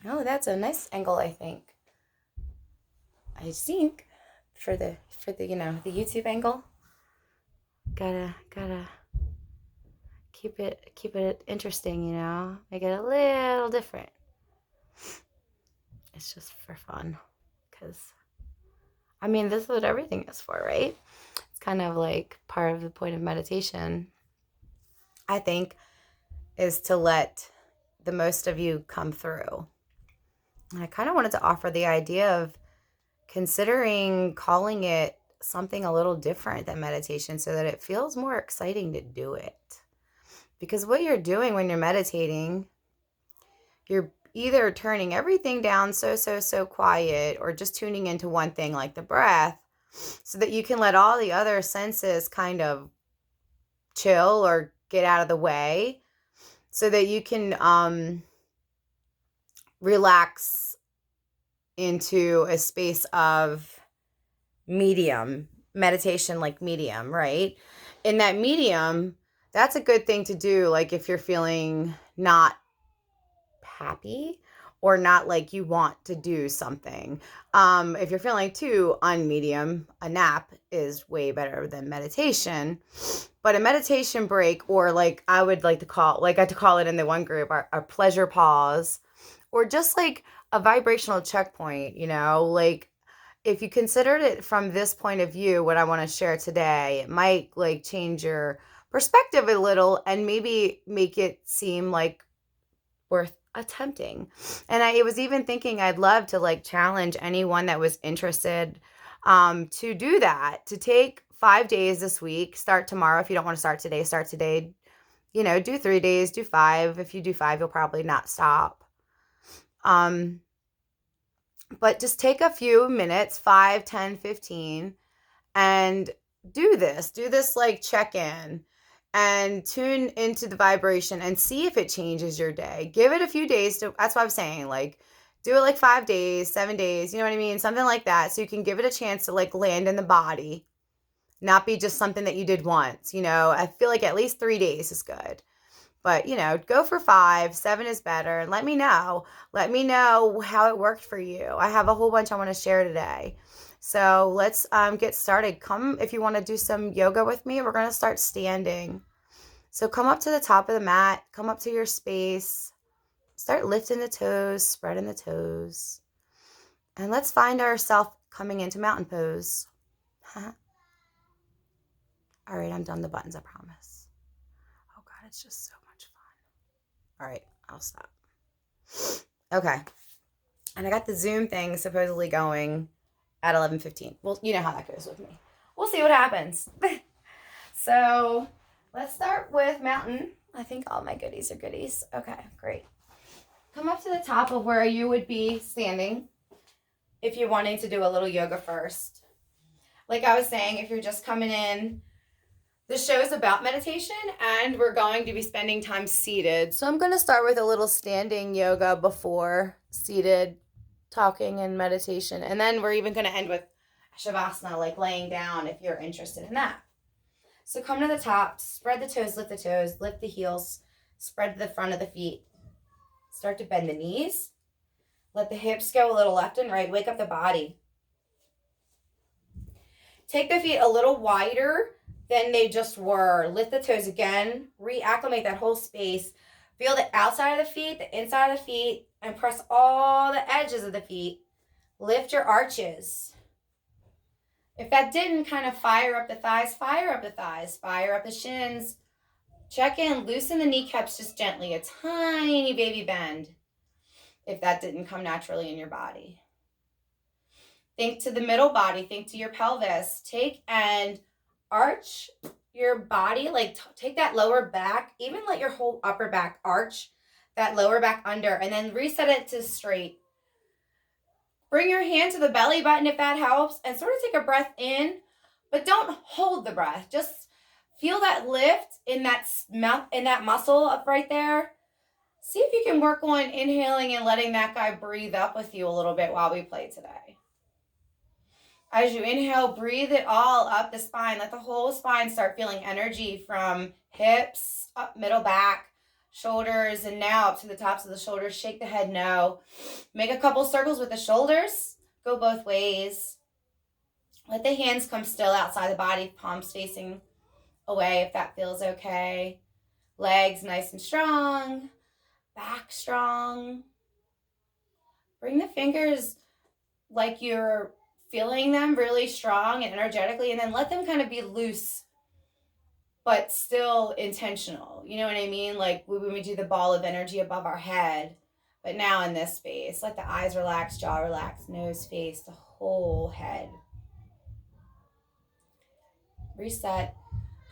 Oh, that's a nice angle, I think. I think for the the YouTube angle. Gotta keep it interesting, Make it a little different. It's just for fun. Cause I mean this is what everything is for, right? It's kind of like part of the point of meditation, I think, is to let the most of you come through. And I kind of wanted to offer the idea of considering calling it something a little different than meditation so that it feels more exciting to do it. Because what you're doing when you're meditating, you're either turning everything down so quiet or just tuning into one thing like the breath so that you can let all the other senses kind of chill or get out of the way so that you can relax into a space of meditation, like medium, right? In that medium, that's a good thing to do, like if you're feeling not happy or not like you want to do something. If you're feeling too unmedium, a nap is way better than meditation. But a meditation break, or like I would like to call it in the one group, a pleasure pause, or just like a vibrational checkpoint, like if you considered it from this point of view, what I want to share today, it might like change your perspective a little and maybe make it seem like worth attempting. And I was even thinking I'd love to like challenge anyone that was interested to do that, to take 5 days this week, start tomorrow. If you don't want to start today, do 3 days, do 5. If you do 5, you'll probably not stop. But just take a few minutes, 5, 10, 15, and do this like check-in and tune into the vibration and see if it changes your day. Give it a few days that's what I'm saying, like do it like 5 days, 7 days, you know what I mean? Something like that. So you can give it a chance to like land in the body, not be just something that you did once. I feel like at least 3 days is good. But, go for 5, 7 is better. And let me know. Let me know how it worked for you. I have a whole bunch I want to share today. So let's get started. Come if you want to do some yoga with me. We're going to start standing. So come up to the top of the mat. Come up to your space. Start lifting the toes, spreading the toes. And let's find ourselves coming into mountain pose. All right, I'm done the buttons, I promise. Oh, God, it's just so much fun. All right, I'll stop. Okay. And I got the Zoom thing supposedly going at 11:15. Well, you know how that goes with me. We'll see what happens. So let's start with mountain. I think all my goodies are goodies. Okay, great. Come up to the top of where you would be standing if you're wanting to do a little yoga first. Like I was saying, if you're just coming in, the show is about meditation and we're going to be spending time seated. So I'm going to start with a little standing yoga before seated talking and meditation. And then we're even going to end with Shavasana, like laying down if you're interested in that. So come to the top, spread the toes, lift the heels, spread to the front of the feet. Start to bend the knees. Let the hips go a little left and right. Wake up the body. Take the feet a little wider than they just were. Lift the toes again. Reacclimate that whole space. Feel the outside of the feet, the inside of the feet, and press all the edges of the feet. Lift your arches. If that didn't, kind of fire up the thighs, fire up the shins. Check in, loosen the kneecaps just gently, a tiny baby bend if that didn't come naturally in your body. Think to the middle body, think to your pelvis. Take and arch your body, like take that lower back, even let your whole upper back arch, that lower back under, and then reset it to straight. Bring your hand to the belly button if that helps, and sort of take a breath in, but don't hold the breath. Just feel that lift in that muscle up right there. See if you can work on inhaling and letting that guy breathe up with you a little bit while we play today. As you inhale, breathe it all up the spine. Let the whole spine start feeling energy from hips, up middle back, shoulders, and now up to the tops of the shoulders. Shake the head no. Make a couple circles with the shoulders. Go both ways. Let the hands come still outside the body, palms facing away if that feels okay. Legs nice and strong. Back strong. Bring the fingers like you're feeling them really strong and energetically, and then let them kind of be loose but still intentional. You know what I mean? Like when we do the ball of energy above our head, but now in this space, let the eyes relax, jaw relax, nose, face, the whole head. Reset.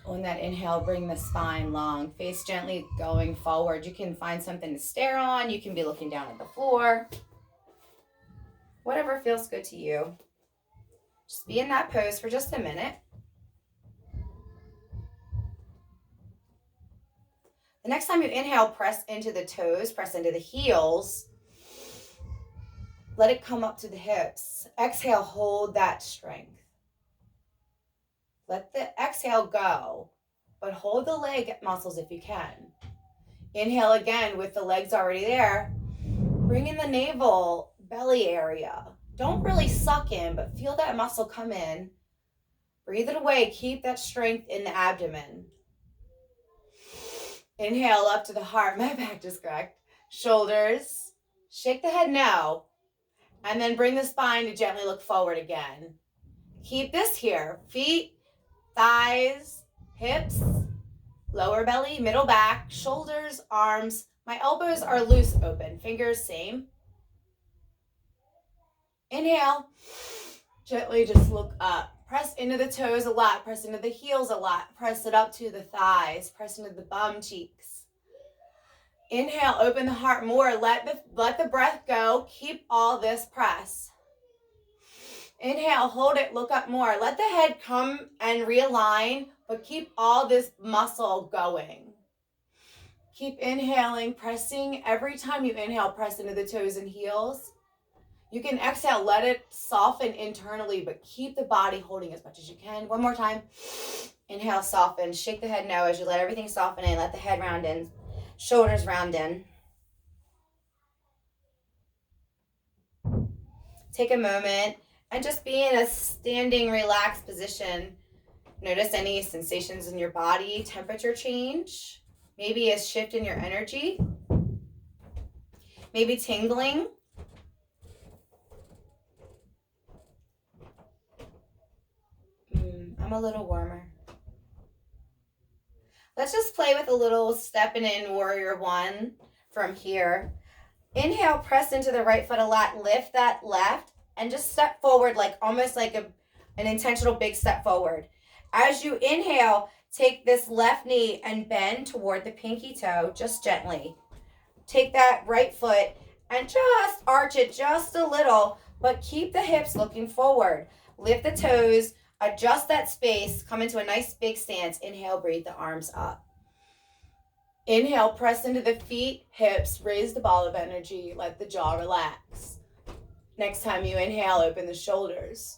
On that inhale, bring the spine long, face gently going forward. You can find something to stare on. You can be looking down at the floor. Whatever feels good to you. Just be in that pose for just a minute. The next time you inhale, press into the toes, press into the heels. Let it come up to the hips. Exhale, hold that strength. Let the exhale go, but hold the leg muscles if you can. Inhale again with the legs already there. Bring in the navel, belly area. Don't really suck in, but feel that muscle come in. Breathe it away. Keep that strength in the abdomen. Inhale up to the heart. My back just cracked. Shoulders. Shake the head no. And then bring the spine to gently look forward again. Keep this here. Feet, thighs, hips, lower belly, middle back, shoulders, arms. My elbows are loose open. Fingers same. Inhale. Gently just look up. Press into the toes a lot. Press into the heels a lot. Press it up to the thighs. Press into the bum cheeks. Inhale, open the heart more. Let the breath go. Keep all this press. Inhale, hold it, look up more. Let the head come and realign, but keep all this muscle going. Keep inhaling, pressing. Every time you inhale, press into the toes and heels. You can exhale, let it soften internally, but keep the body holding as much as you can. One more time. Inhale, soften. Shake the head no as you let everything soften in. Let the head round in. Shoulders round in. Take a moment and just be in a standing, relaxed position. Notice any sensations in your body, temperature change. Maybe a shift in your energy. Maybe tingling. I'm a little warmer. Let's just play with a little stepping in warrior one from here. Inhale, press into the right foot a lot. Lift that left and just step forward like almost like an intentional big step forward. As you inhale, take this left knee and bend toward the pinky toe just gently. Take that right foot and just arch it just a little, but keep the hips looking forward. Lift the toes, adjust that space, come into a nice big stance. Inhale, breathe the arms up. Inhale, press into the feet, hips, raise the ball of energy, let the jaw relax. Next time you inhale, open the shoulders.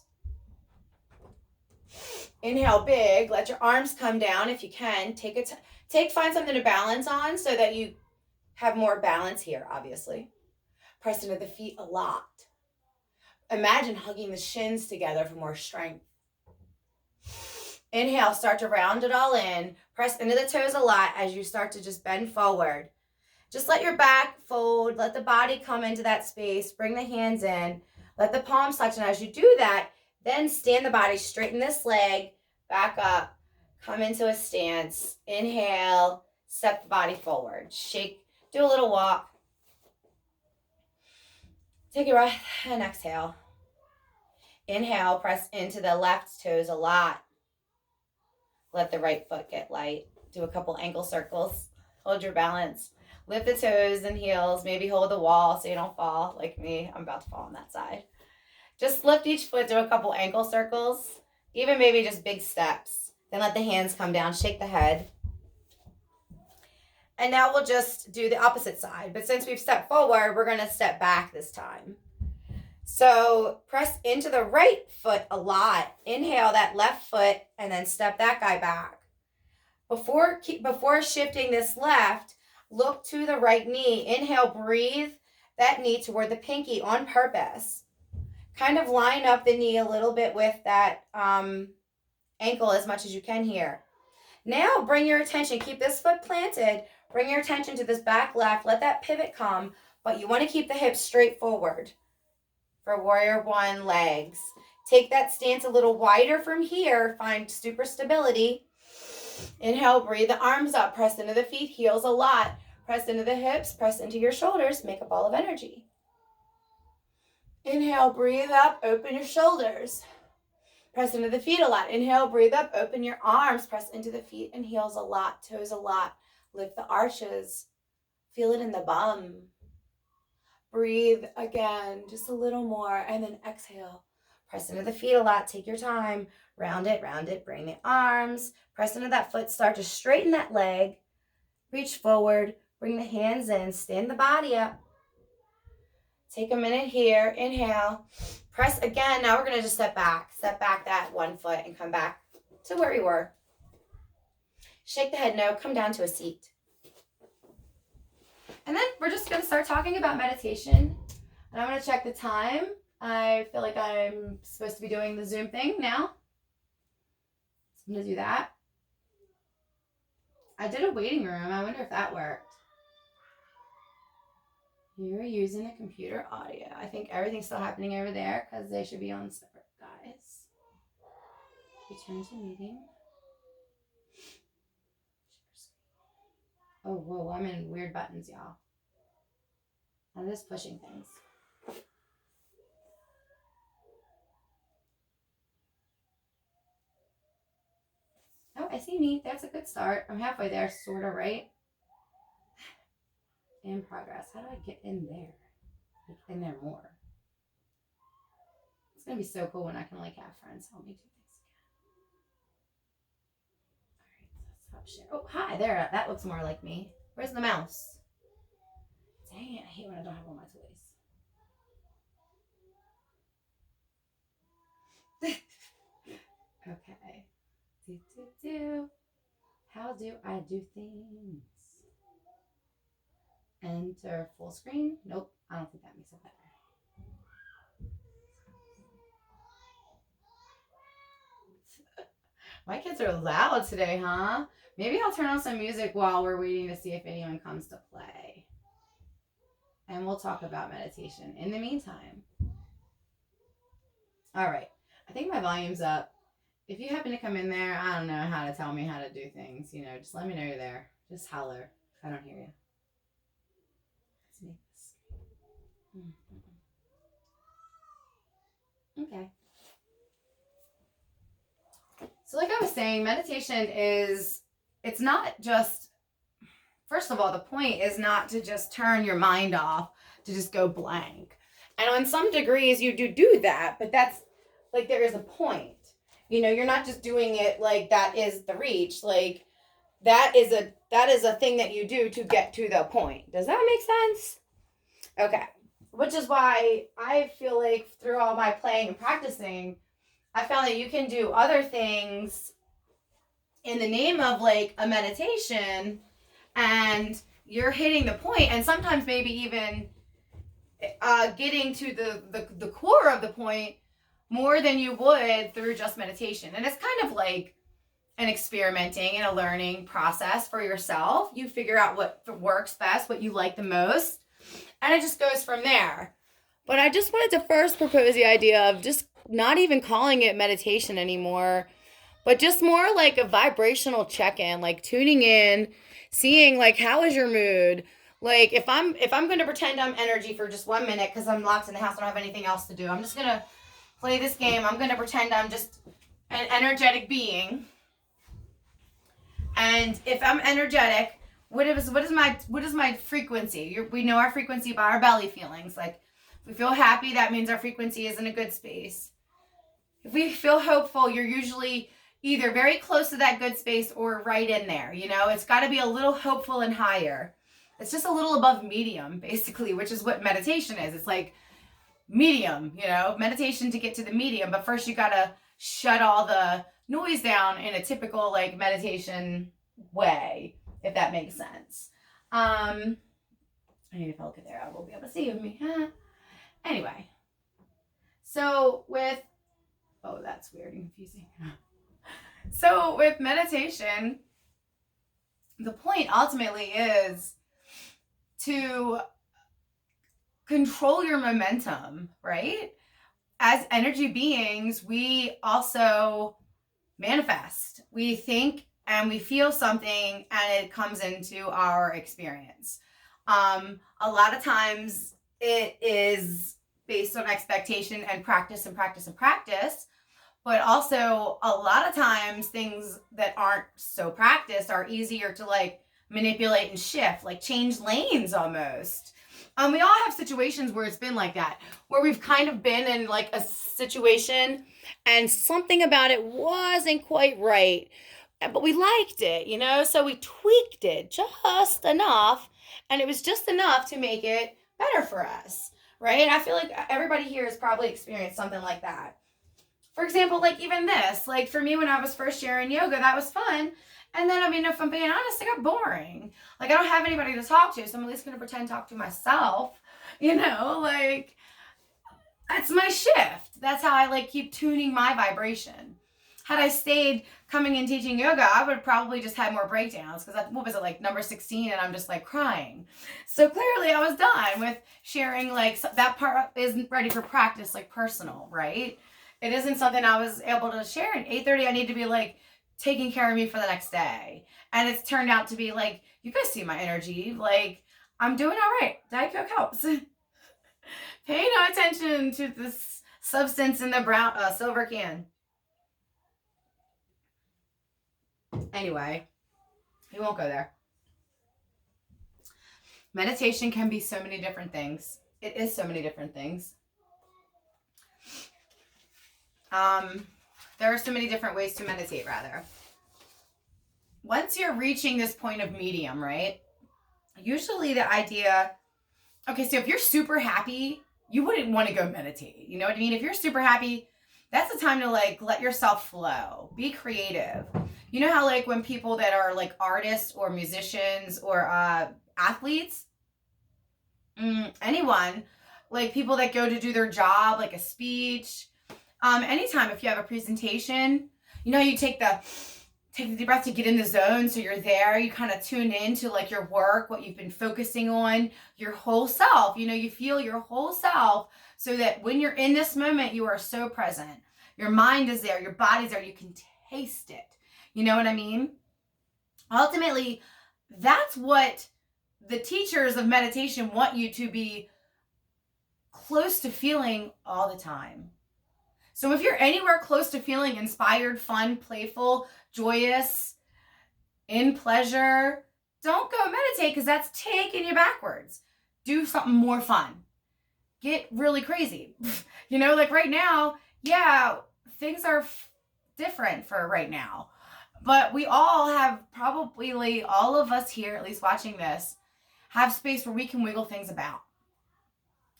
Inhale big, let your arms come down if you can. Find something to balance on so that you have more balance here, obviously. Press into the feet a lot. Imagine hugging the shins together for more strength. Inhale, start to round it all in. Press into the toes a lot as you start to just bend forward. Just let your back fold. Let the body come into that space. Bring the hands in. Let the palms touch. And as you do that, then stand the body, straighten this leg, back up, come into a stance. Inhale, step the body forward. Shake, do a little walk. Take a breath and exhale. Inhale, press into the left toes a lot. Let the right foot get light. Do a couple ankle circles. Hold your balance. Lift the toes and heels. Maybe hold the wall so you don't fall like me. I'm about to fall on that side. Just lift each foot, do a couple ankle circles. Even maybe just big steps. Then let the hands come down. Shake the head. And now we'll just do the opposite side. But since we've stepped forward, we're going to step back this time. So press into the right foot a lot. Inhale that left foot and then step that guy back. Before shifting this left, look to the right knee. Inhale, breathe that knee toward the pinky on purpose. Kind of line up the knee a little bit with that ankle as much as you can here. Now bring your attention, keep this foot planted, bring your attention to this back left, let that pivot come, but you want to keep the hips straight forward for warrior one legs. Take that stance a little wider from here, find super stability. Inhale, breathe the arms up, press into the feet, heels a lot, press into the hips, press into your shoulders, make a ball of energy. Inhale, breathe up, open your shoulders. Press into the feet a lot. Inhale, breathe up, open your arms, press into the feet and heels a lot, toes a lot. Lift the arches. Feel it in the bum. Breathe again, just a little more, and then exhale. Press into the feet a lot, take your time. Round it, bring the arms. Press into that foot, start to straighten that leg. Reach forward, bring the hands in, stand the body up. Take a minute here, inhale. Press again, now we're gonna just step back that one foot and come back to where you were. Shake the head no, come down to a seat. And then we're just gonna start talking about meditation. And I'm gonna check the time. I feel like I'm supposed to be doing the Zoom thing now. So I'm gonna do that. I did a waiting room, I wonder if that worked. You're using the computer audio. I think everything's still happening over there because they should be on separate, guys. Return to meeting. Oh, whoa, I'm in weird buttons, y'all. I'm just pushing things. Oh, I see me. That's a good start. I'm halfway there, sort of, right? In progress. How do I get in there? Get in there more. It's gonna be so cool when I can like have friends help me do things again. All right, so stop share. Oh, hi there. That looks more like me. Where's the mouse? Dang it! I hate when I don't have all my toys. Okay. How do I do things? Enter full screen. Nope, I don't think that makes it better. My kids are loud today, huh? Maybe I'll turn on some music while we're waiting to see if anyone comes to play. And we'll talk about meditation in the meantime. All right, I think my volume's up. If you happen to come in there, I don't know how to tell me how to do things, just let me know you're there. Just holler if I don't hear you. Let's make this. Okay. So like I was saying, meditation it's not just, first of all, the point is not to just turn your mind off, to just go blank. And on some degrees you do that, but that's like, there is a point. You're not just doing it like that is the reach. Like that is a thing that you do to get to the point. Does that make sense? Okay. Which is why I feel like through all my playing and practicing, I found that you can do other things in the name of like a meditation and you're hitting the point, and sometimes maybe even getting to the core of the point more than you would through just meditation. And it's kind of like an experimenting and a learning process for yourself. You figure out what works best, what you like the most, and it just goes from there. But I just wanted to first propose the idea of just not even calling it meditation anymore, but just more like a vibrational check-in, like tuning in, seeing like, how is your mood? Like if I'm going to pretend I'm energy for just 1 minute because I'm locked in the house, I don't have anything else to do. I'm just going to play this game. I'm going to pretend I'm just an energetic being. And if I'm energetic, what is my frequency? We know our frequency by our belly feelings. Like if we feel happy, that means our frequency is in a good space. If we feel hopeful, you're usually either very close to that good space or right in there. It's got to be a little hopeful and higher. It's just a little above medium, basically, which is what meditation is. It's like medium, meditation to get to the medium. But first you got to shut all the noise down in a typical like meditation way, if that makes sense. I need to look at there. I will be able to see me. Anyway, so that's weird and confusing. So with meditation, the point ultimately is to control your momentum, right? As energy beings, we also manifest. We think and we feel something and it comes into our experience. A lot of times it is based on expectation and practice and practice and practice. But also a lot of times things that aren't so practiced are easier to like manipulate and shift, like change lanes almost. We all have situations where it's been like that, where we've kind of been in like a situation and something about it wasn't quite right, but we liked it, you know? So we tweaked it just enough, and it was just enough to make it better for us, right? I feel like everybody here has probably experienced something like that. For example, like even this, like for me when I was first sharing yoga, that was fun. And then, I mean, if I'm being honest, it got boring. Like I don't have anybody to talk to, so I'm at least going to pretend to talk to myself, you know, like that's my shift. That's how I like keep tuning my vibration. Had I stayed coming and teaching yoga, I would probably just have more breakdowns because what was it, like number 16, and I'm just like crying. So clearly I was done with sharing, like that part isn't ready for practice, like personal, right? It isn't something I was able to share. At 8:30, I need to be like taking care of me for the next day. And it's turned out to be like, you guys see my energy. Like, I'm doing all right. Diet Coke helps. Pay no attention to this substance in the brown silver can. Anyway, we won't go there. Meditation can be so many different things. It is so many different things. There are so many different ways to meditate, rather. Once you're reaching this point of medium, right? Usually the idea, okay, so if you're super happy, you wouldn't want to go meditate. You know what I mean? If you're super happy, that's the time to like let yourself flow. Be creative. You know how like when people that are like artists or musicians or athletes, anyone, like people that go to do their job, like a speech, anytime if you have a presentation, you know, you take the deep breath to get in the zone. So you're there, you kind of tune in to like your work, what you've been focusing on, your whole self, you know, you feel your whole self so that when you're in this moment, you are so present. Your mind is there, your body's there, you can taste it. You know what I mean? Ultimately, that's what the teachers of meditation want you to be close to feeling all the time. So if you're anywhere close to feeling inspired, fun, playful, joyous, in pleasure, don't go meditate because that's taking you backwards. Do something more fun. Get really crazy. You know, like right now, yeah, things are different for right now. But we all have, probably all of us here, at least watching this, have space where we can wiggle things about.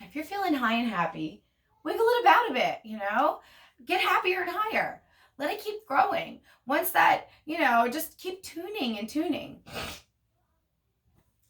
If you're feeling high and happy, wiggle it about a bit, you know? Get happier and higher. Let it keep growing. Once that, you know, just keep tuning and tuning.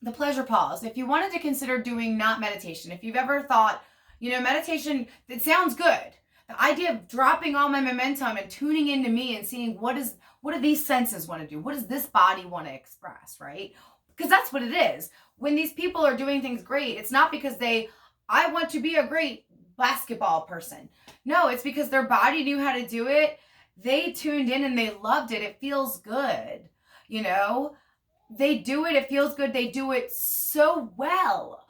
The pleasure pause. If you wanted to consider doing not meditation, if you've ever thought, you know, meditation, it sounds good. The idea of dropping all my momentum and tuning into me and seeing what do these senses want to do? What does this body want to express, right? Because that's what it is. When these people are doing things great, it's not because I want to be a great basketball person. No, it's because their body knew how to do it. They tuned in and they loved it. It feels good. You know, they do it. It feels good. They do it so well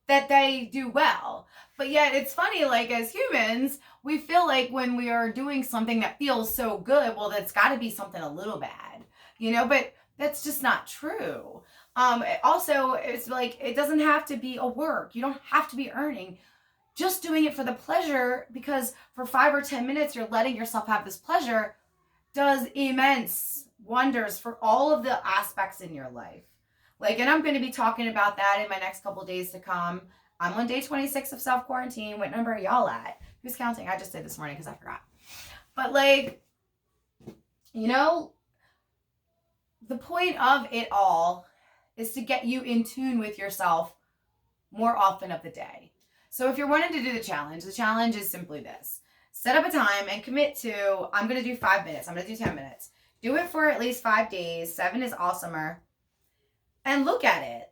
that they do well. But yet it's funny, like as humans, we feel like when we are doing something that feels so good, well, that's got to be something a little bad, you know, but that's just not true. Also, it's like, it doesn't have to be a work. You don't have to be earning. Just doing it for the pleasure, because for 5 or 10 minutes, you're letting yourself have this pleasure, does immense wonders for all of the aspects in your life. Like, and I'm going to be talking about that in my next couple days to come. I'm on day 26 of self-quarantine. What number are y'all at? Who's counting? I just did this morning because I forgot. But like, you know, the point of it all is to get you in tune with yourself more often of the day. So if you're wanting to do the challenge is simply this. Set up a time and commit to, I'm going to do 5 minutes. I'm going to do 10 minutes. Do it for at least 5 days. 7 is awesomer. And look at it,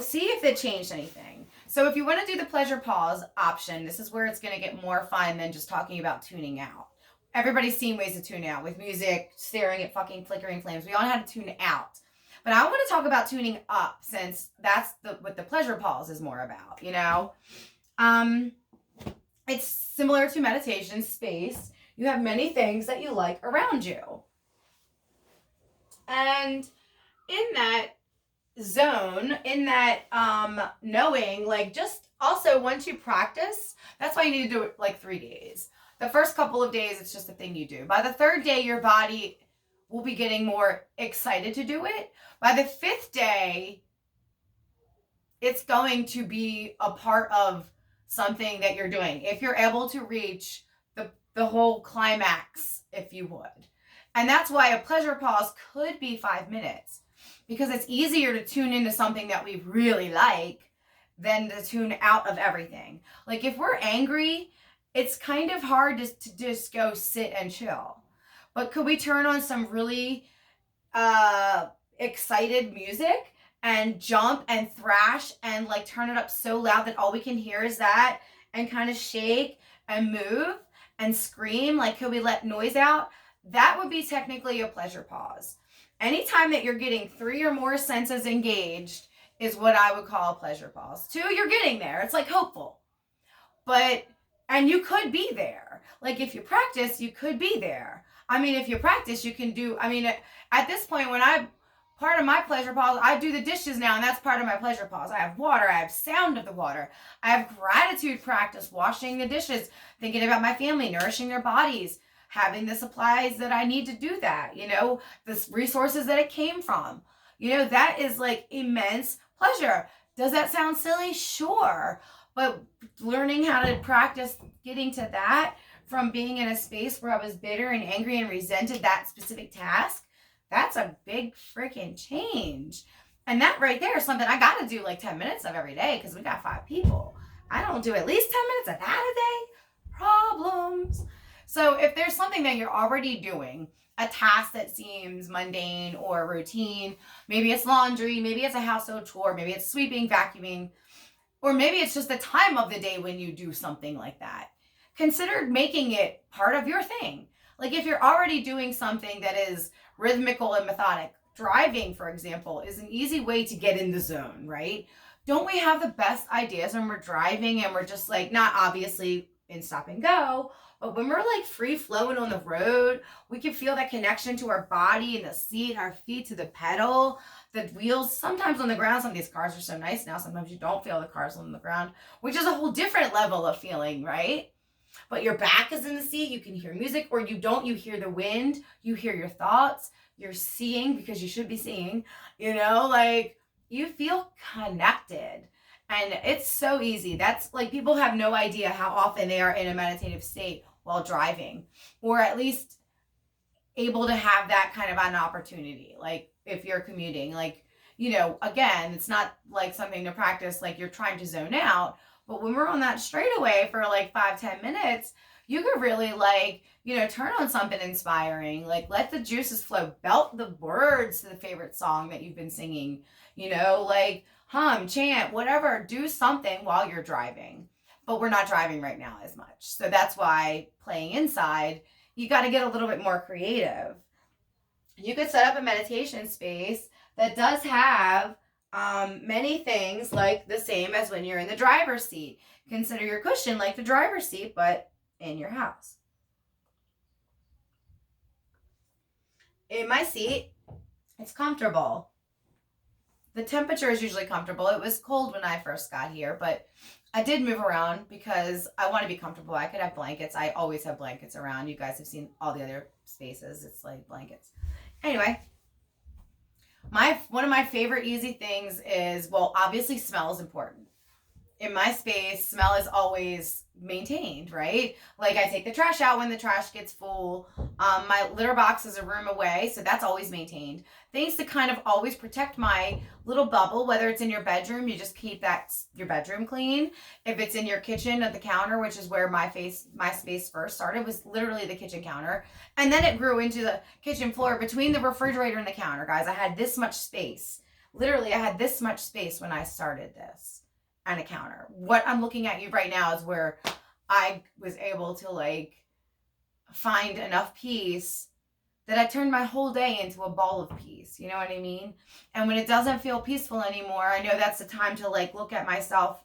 see if it changed anything. So if you want to do the pleasure pause option, this is where it's going to get more fun than just talking about tuning out. Everybody's seen ways to tune out with music, staring at fucking flickering flames. We all know how to tune out. But I want to talk about tuning up, since that's what the pleasure pause is more about, It's similar to meditation space. You have many things that you like around you. And in that zone, in that knowing, just also once you practice, that's why you need to do it 3 days. The first couple of days, it's just a thing you do. By the 3rd day, your body will be getting more excited to do it. By the 5th day, it's going to be a part of something that you're doing. If you're able to reach the whole climax, if you would. And that's why a pleasure pause could be 5 minutes, because it's easier to tune into something that we really like than to tune out of everything. If we're angry, it's kind of hard to just go sit and chill. But could we turn on some really excited music and jump and thrash and turn it up so loud that all we can hear is that, and kind of shake and move and scream? Could we let noise out? That would be technically a pleasure pause. Anytime that you're getting 3 or more senses engaged is what I would call a pleasure pause. 2, you're getting there. It's hopeful. And you could be there. If you practice, you could be there. If you practice, you can do, at this point, part of my pleasure pause, I do the dishes now, and that's part of my pleasure pause. I have water, I have sound of the water. I have gratitude practice, washing the dishes, thinking about my family, nourishing their bodies, having the supplies that I need to do that, the resources that it came from. That is immense pleasure. Does that sound silly? Sure. But learning how to practice getting to that from being in a space where I was bitter and angry and resented that specific task, that's a big freaking change. And that right there is something I got to do 10 minutes of every day, because we got 5 people. I don't do at least 10 minutes of that a day. Problems. So if there's something that you're already doing, a task that seems mundane or routine, maybe it's laundry, maybe it's a household chore, maybe it's sweeping, vacuuming, or maybe it's just the time of the day when you do something like that, consider making it part of your thing. If you're already doing something that is rhythmical and methodic, driving, for example, is an easy way to get in the zone, right? Don't we have the best ideas when we're driving and we're just not obviously in stop and go, but when we're free flowing on the road, we can feel that connection to our body and the seat, our feet to the pedal, the wheels, sometimes on the ground. Some of these cars are so nice now. Sometimes you don't feel the cars on the ground, which is a whole different level of feeling, right? But your back is in the seat. You can hear music, or you don't. You hear the wind. You hear your thoughts. You're seeing, because you should be seeing, you feel connected. And it's so easy. That's people have no idea how often they are in a meditative state while driving, or at least able to have that kind of an opportunity. If you're commuting, again, it's not something to practice, you're trying to zone out. But when we're on that straightaway for 5-10 minutes, you could really turn on something inspiring, let the juices flow, belt the words to the favorite song that you've been singing, hum, chant, whatever, do something while you're driving. But we're not driving right now as much. So that's why playing inside, you got to get a little bit more creative. You could set up a meditation space that does have many things the same as when you're in the driver's seat. Consider your cushion like the driver's seat, but in your house. In my seat, it's comfortable. The temperature is usually comfortable. It was cold when I first got here, but I did move around because I want to be comfortable. I could have blankets. I always have blankets around. You guys have seen all the other spaces. It's blankets. Anyway, one of my favorite easy things is, obviously smell is important. in my space, smell is always maintained, right? Like I take the trash out when the trash gets full. My litter box is a room away, so that's always maintained. Things to kind of always protect my little bubble, whether it's in your bedroom, you just keep your bedroom clean. If it's in your kitchen at the counter, which is where my space first started, was literally the kitchen counter. And then it grew into the kitchen floor between the refrigerator and the counter, guys. I had this much space. Literally, I had this much space when I started this. And a counter. What I'm looking at you right now is where I was able to like find enough peace that I turned my whole day into a ball of peace. You know what I mean? And when it doesn't feel peaceful anymore, I know that's the time to like look at myself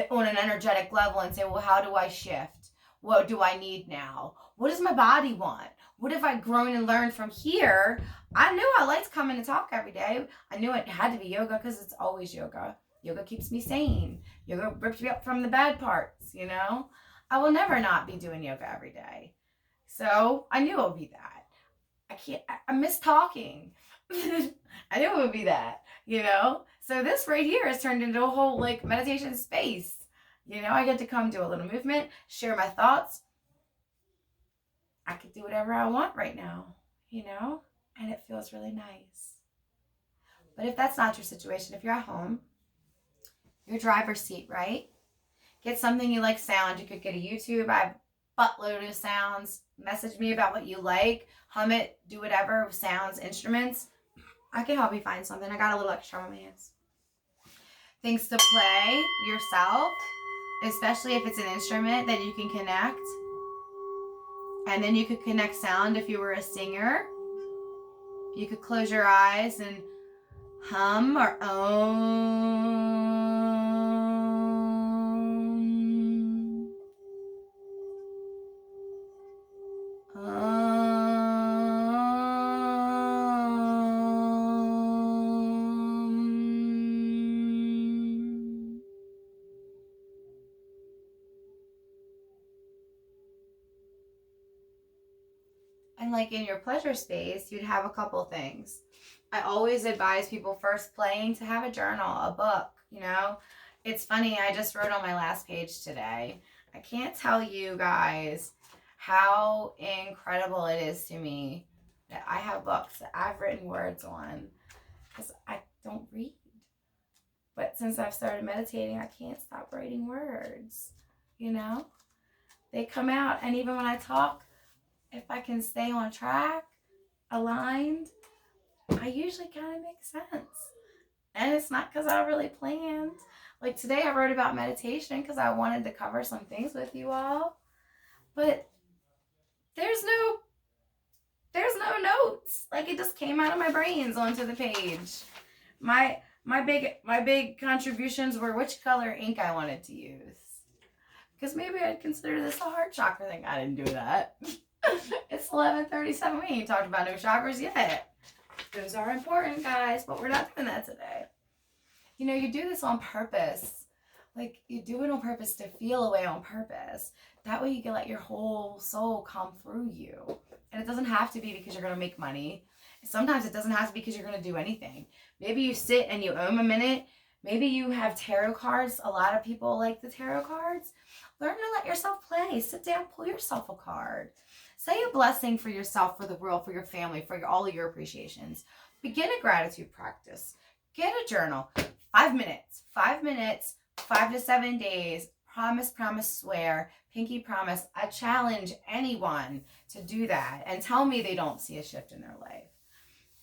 on an energetic level and say, well, how do I shift? What do I need now? What does my body want? What have I grown and learned from here? I knew I liked coming to talk every day. I knew it had to be yoga because it's always yoga. Yoga keeps me sane. Yoga rips me up from the bad parts, you know? I will never not be doing yoga every day. So I knew it would be that. I miss talking. I knew it would be that, you know? So this right here has turned into a whole like meditation space. You know, I get to come do a little movement, share my thoughts. I could do whatever I want right now, you know? And it feels really nice. But if that's not your situation, if you're at home, your driver's seat, right? Get something you like sound. You could get a YouTube. I have buttload of sounds. Message me about what you like. Hum it. Do whatever. Sounds, instruments. I can help you find something. I got a little extra on my hands. Things to play yourself, especially if it's an instrument that you can connect. And then you could connect sound if you were a singer. You could close your eyes and hum or and like in your pleasure space, you'd have a couple things. I always advise people first playing to have a journal, a book, you know. It's funny, I just wrote on my last page today. I can't tell you guys how incredible it is to me that I have books that I've written words on because I don't read. But since I've started meditating, I can't stop writing words, you know. They come out, and even when I talk, if I can stay on track, aligned, I usually kind of make sense. And it's not because I really planned. Like today I wrote about meditation because I wanted to cover some things with you all. But there's no notes. Like it just came out of my brains onto the page. My big contributions were which color ink I wanted to use. Because maybe I'd consider this a heart chakra thing. I didn't do that. It's 11:37. We ain't talked about no chakras yet. Those are important, guys, but we're not doing that today. You know, you do this on purpose. Like, you do it on purpose to feel a way on purpose. That way you can let your whole soul come through you. And it doesn't have to be because you're going to make money. Sometimes it doesn't have to be because you're going to do anything. Maybe you sit and you a minute. Maybe you have tarot cards. A lot of people like the tarot cards. Learn to let yourself play. Sit down, pull yourself a card. Say a blessing for yourself, for the world, for your family, for all of your appreciations. Begin a gratitude practice. Get a journal. 5 minutes. 5 minutes, 5 to 7 days. Promise, promise, swear. Pinky promise. I challenge anyone to do that and tell me they don't see a shift in their life.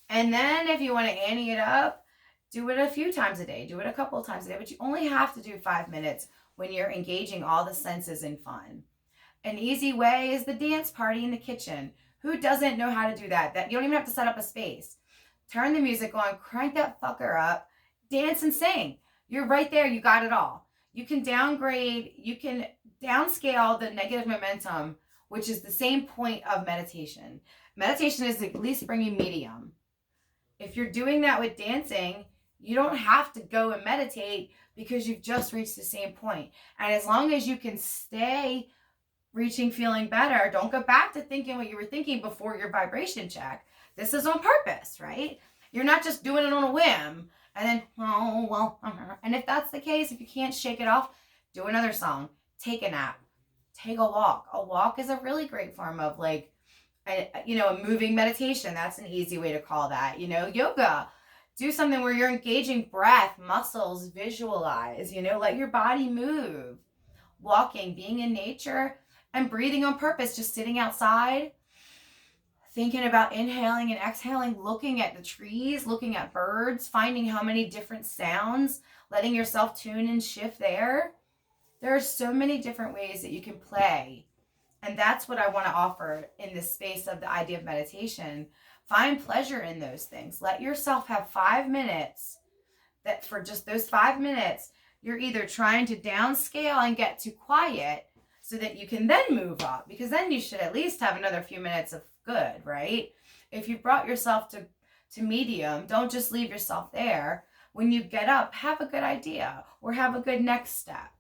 And then if you want to ante it up, do it a few times a day. Do it a couple of times a day. But you only have to do 5 minutes when you're engaging all the senses in fun. An easy way is the dance party in the kitchen. Who doesn't know how to do that? You don't even have to set up a space. Turn the music on, crank that fucker up, dance and sing. You're right there. You got it all. You can downgrade, you can downscale the negative momentum, which is the same point of meditation. Meditation is at least bringing medium. If you're doing that with dancing, you don't have to go and meditate because you've just reached the same point. And as long as you can stay reaching, feeling better, don't go back to thinking what you were thinking before your vibration check. This is on purpose, right? You're not just doing it on a whim and then, oh, well, and if that's the case, if you can't shake it off, do another song, take a nap, take a walk. A walk is a really great form of like, a moving meditation. That's an easy way to call that. Yoga. Do something where you're engaging breath, muscles, visualize, let your body move. Walking, being in nature, and breathing on purpose, just sitting outside, thinking about inhaling and exhaling, looking at the trees, looking at birds, finding how many different sounds, letting yourself tune and shift there. There are so many different ways that you can play. And that's what I want to offer in this space of the idea of meditation. Find pleasure in those things. Let yourself have 5 minutes that for just those 5 minutes, you're either trying to downscale and get to quiet so that you can then move up, because then you should at least have another few minutes of good, right? If you brought yourself to medium, don't just leave yourself there. When you get up, have a good idea or have a good next step.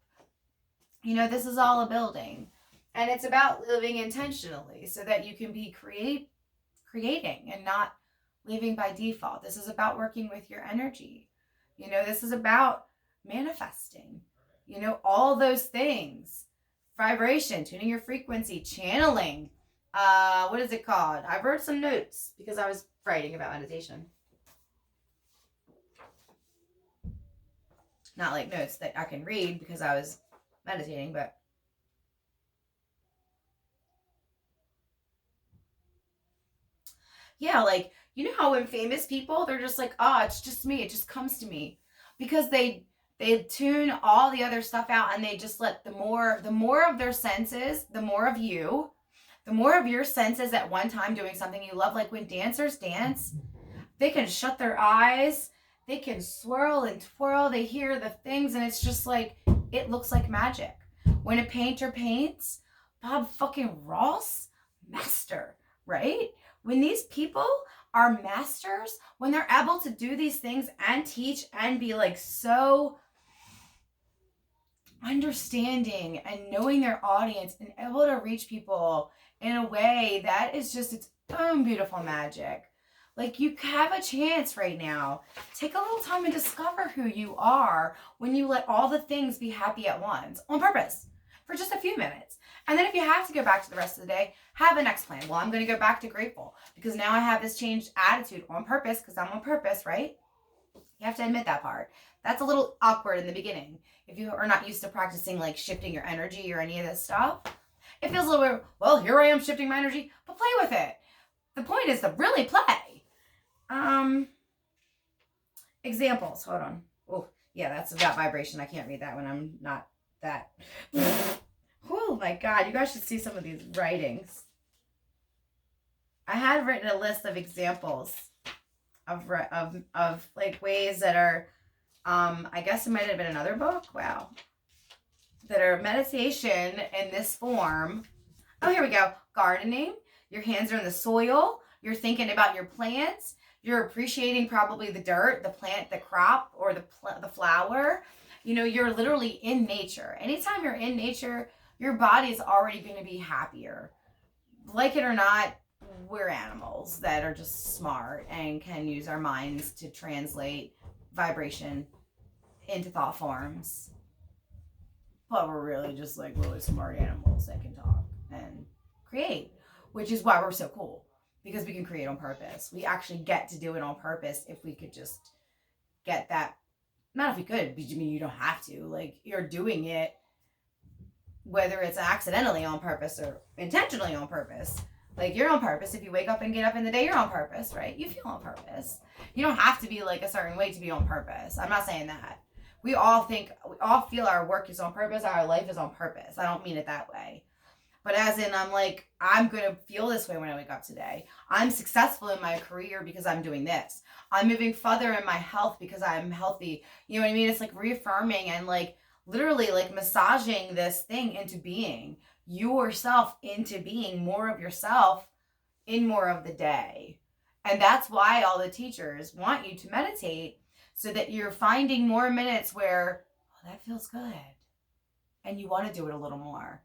This is all a building. And it's about living intentionally so that you can be creating and not living by default. This is about working with your energy. This is about manifesting, all those things. Vibration, tuning your frequency, channeling. What is it called? I wrote some notes because I was writing about meditation. Not like notes that I can read because I was meditating, but yeah, like, how when famous people, they're just like, oh, it's just me. It just comes to me. Because they tune all the other stuff out, and they just let the more of their senses, the more of you, the more of your senses at one time doing something you love. Like when dancers dance, they can shut their eyes, they can swirl and twirl, they hear the things, and it's just like, it looks like magic. When a painter paints, Bob fucking Ross, master, right? When these people are masters, when they're able to do these things and teach and be like so understanding and knowing their audience and able to reach people in a way that is just its own beautiful magic. Like, you have a chance right now. Take a little time and discover who you are when you let all the things be happy at once on purpose for just a few minutes. And then if you have to go back to the rest of the day, have a next plan. Well, I'm going to go back to grateful because now I have this changed attitude on purpose because I'm on purpose, right? You have to admit that part. That's a little awkward in the beginning. If you are not used to practicing like shifting your energy or any of this stuff, it feels a little weird. Well, here I am shifting my energy, but play with it. The point is to really play. Examples. Hold on. Oh, yeah, that's about vibration. I can't read that when I'm not that. Oh my God, you guys should see some of these writings. I had written a list of examples of like ways that are, I guess it might have been another book. Wow. That are meditation in this form. Oh, here we go. Gardening. Your hands are in the soil. You're thinking about your plants. You're appreciating probably the dirt, the plant, the crop, or the flower. You're literally in nature. Anytime you're in nature, your body is already going to be happier. Like it or not, we're animals that are just smart and can use our minds to translate vibration into thought forms. But we're really just like really smart animals that can talk and create, which is why we're so cool, because we can create on purpose. We actually get to do it on purpose if we could just get that. Not if we could, I mean, you don't have to. Like, you're doing it, whether it's accidentally on purpose or intentionally on purpose. Like, you're on purpose. If you wake up and get up in the day, you're on purpose, right? You feel on purpose. You don't have to be like a certain way to be on purpose. I'm not saying that. We all feel our work is on purpose, our life is on purpose. I don't mean it that way. But as in, I'm like, I'm going to feel this way when I wake up today. I'm successful in my career because I'm doing this. I'm moving further in my health because I'm healthy. You know what I mean? It's like reaffirming and like literally like massaging this thing into being yourself, into being more of yourself in more of the day. And that's why all the teachers want you to meditate, so that you're finding more minutes where, oh, that feels good. And you want to do it a little more.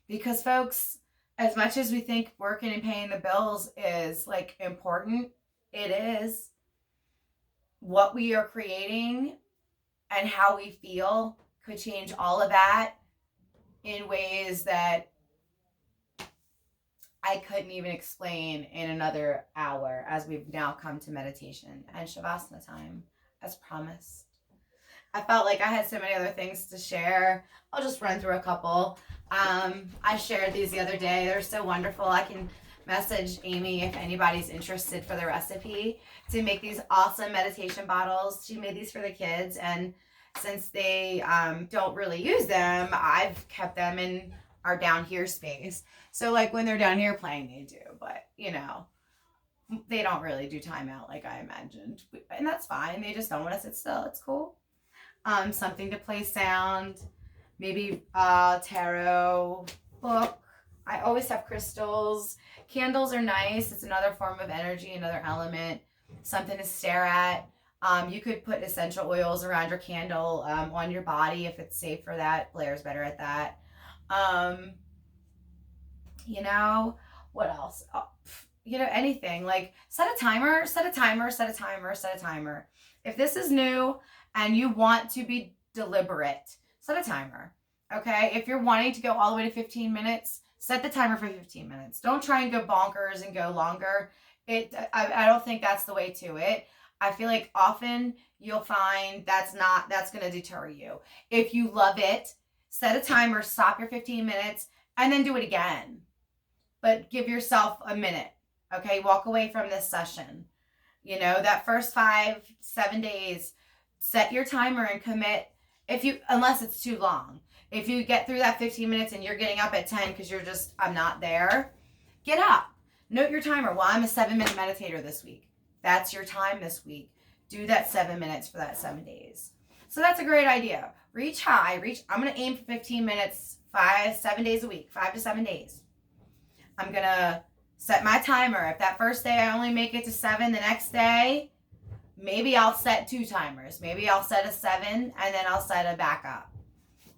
Because folks, as much as we think working and paying the bills is like important, it is. what we are creating and how we feel could change all of that in ways that I couldn't even explain in another hour, as we've now come to meditation and Shavasana time as promised. I felt like I had so many other things to share. I'll just run through a couple. I shared these the other day. They're so wonderful. I can message Amy if anybody's interested for the recipe to make these awesome meditation bottles. She made these for the kids, and since they don't really use them, I've kept them in our down here space. So like when they're down here playing, they do, but you know, they don't really do timeout like I imagined, and that's fine. They just don't want to sit still. It's cool. Something to play sound, maybe tarot book. I always have crystals. Candles are nice. It's another form of energy, another element. Something to stare at. You could put essential oils around your candle on your body if it's safe for that. Blair's better at that. You know, what else? Oh, you know, anything. Like set a timer, set a timer, set a timer, set a timer. If this is new and you want to be deliberate, set a timer. Okay? If you're wanting to go all the way to 15 minutes, set the timer for 15 minutes. Don't try and go bonkers and go longer. I don't think that's the way to it. I feel like often you'll find that's going to deter you. If you love it, set a timer, stop your 15 minutes, and then do it again. But give yourself a minute. Okay? Walk away from this session. You know, that first 5-7 days, set your timer and commit unless it's too long. If you get through that 15 minutes and you're getting up at 10 because you're just, I'm not there, get up. Note your timer. Well, I'm a 7-minute meditator this week. That's your time this week. Do that 7 minutes for that 7 days. So that's a great idea. Reach high. I'm going to aim for 15 minutes, 7 days a week, 5 to 7 days. I'm going to set my timer. If that first day I only make it to 7, the next day, maybe I'll set 2 timers. Maybe I'll set a 7 and then I'll set a backup.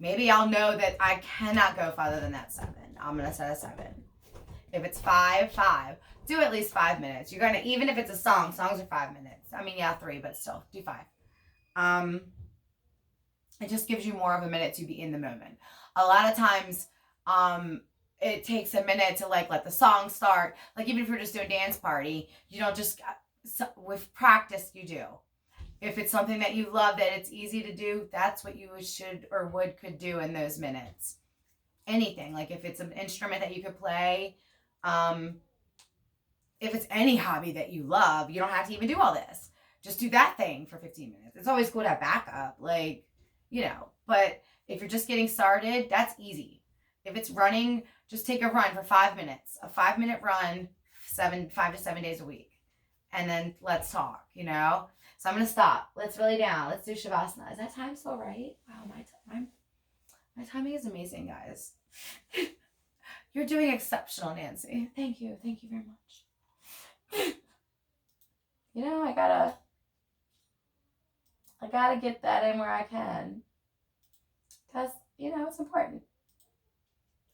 Maybe I'll know that I cannot go farther than that 7. I'm going to set a 7. If it's 5, do at least 5 minutes. You're going to, even if it's a songs are 5 minutes. I mean, yeah, 3, but still, do 5. It just gives you more of a minute to be in the moment. A lot of times, it takes a minute to like let the song start. Like even if you're just doing a dance party, you don't just, with practice you do. If it's something that you love, that it's easy to do, that's what you should or could do in those minutes. Anything, like if it's an instrument that you could play, if it's any hobby that you love, you don't have to even do all this. Just do that thing for 15 minutes. It's always cool to have backup, like, you know, but if you're just getting started, that's easy. If it's running, just take a run for 5 minutes, a 5-minute run, 5 to 7 days a week. And then let's talk, you know? So I'm going to stop. Let's lay down. Let's do Shavasana. Is that time still right? Wow, my timing is amazing, guys. You're doing exceptional, Nancy. Thank you. Thank you very much. You know, I gotta get that in where I can. Because, you know, it's important.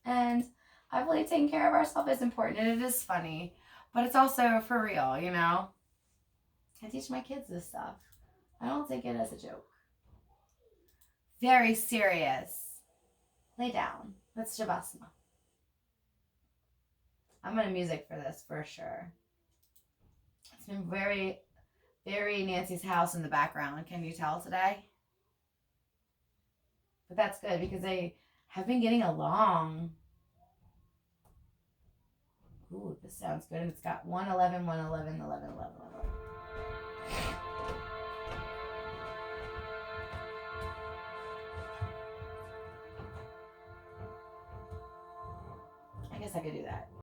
And I believe taking care of ourselves is important. And it is funny. But it's also for real, you know? I teach my kids this stuff. I don't take it as a joke. Very serious. Lay down. Let's Shavasana. I'm going to music for this for sure. It's been very, very Nancy's house in the background. Can you tell today? But that's good because they have been getting along. Ooh, this sounds good. And it's got 111, 111, 11, 11, 11. I guess I could do that.